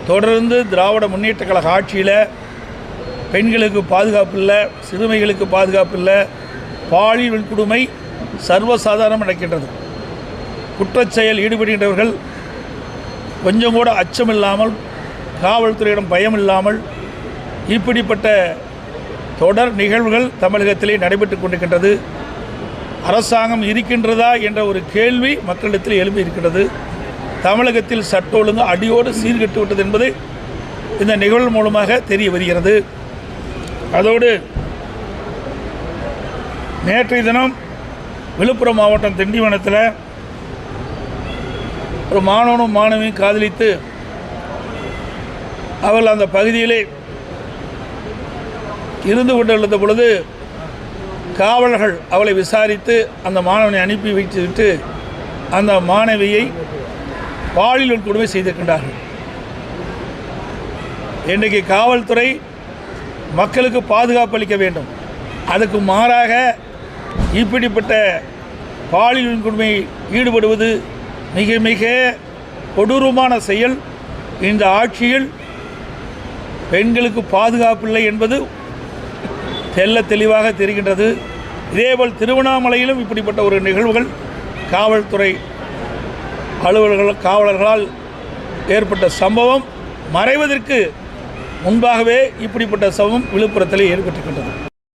தொடர்ந்து திராவிட முன்னேற்ற கழக ஆட்சியில் பெண்களுக்கு பாதுகாப்பு இல்லை, சிறுமிகளுக்கு பாதுகாப்பு இல்லை, பாலியல் வன்கொடுமை சர்வசாதாரணம் நடக்கின்றது. குற்றச்செயல் ஈடுபடுகின்றவர்கள் கொஞ்சம் கூட அச்சம் இல்லாமல், காவல்துறையிடம் பயம் இல்லாமல் இப்படிப்பட்ட தொடர் நிகழ்வுகள் தமிழகத்திலே நடைபெற்று கொண்டிருக்கின்றது. அரசாங்கம் இருக்கின்றதா என்ற ஒரு கேள்வி மக்களிடத்தில் எழுப்பி இருக்கிறது. தமிழகத்தில் சட்ட ஒழுங்கு அடியோடு சீர்கெட்டு விட்டது என்பது இந்த நிகழ்வு மூலமாக தெரிய வருகிறது. அதோடு நேற்றைய தினம் விழுப்புரம் மாவட்டம் திண்டிவனத்தில் ஒரு மாணவனும் மாணவியும் காதலித்து அவர்கள் அந்த பகுதியிலே இருந்து கொண்டிருந்த பொழுது காவலர்கள் அவளை விசாரித்து அந்த மாணவனை அனுப்பி வைத்துவிட்டு அந்த மாணவியை பாலியல் வன்கொடுமை செய்திருக்கின்றார்கள். இன்றைக்கு காவல்துறை மக்களுக்கு பாதுகாப்பு அளிக்க வேண்டும். அதுக்கு மாறாக இப்படிப்பட்ட பாலியல் வன்கொடுமை ஈடுபடுவது மிக மிக கொடூரமான செயல். இந்த ஆட்சியில் பெண்களுக்கு பாதுகாப்பு இல்லை என்பது தெல்ல தெளிவாக தெரிகின்றது. இதேபோல் திருவண்ணாமலையிலும் இப்படிப்பட்ட ஒரு நிகழ்வுகள் காவல்துறை காவலர்களால் ஏற்பட்ட சம்பவம் மறைவதற்கு முன்பாகவே இப்படிப்பட்ட சம்பவம் விழுப்புரத்தில் ஏற்பட்டிருக்கின்றது.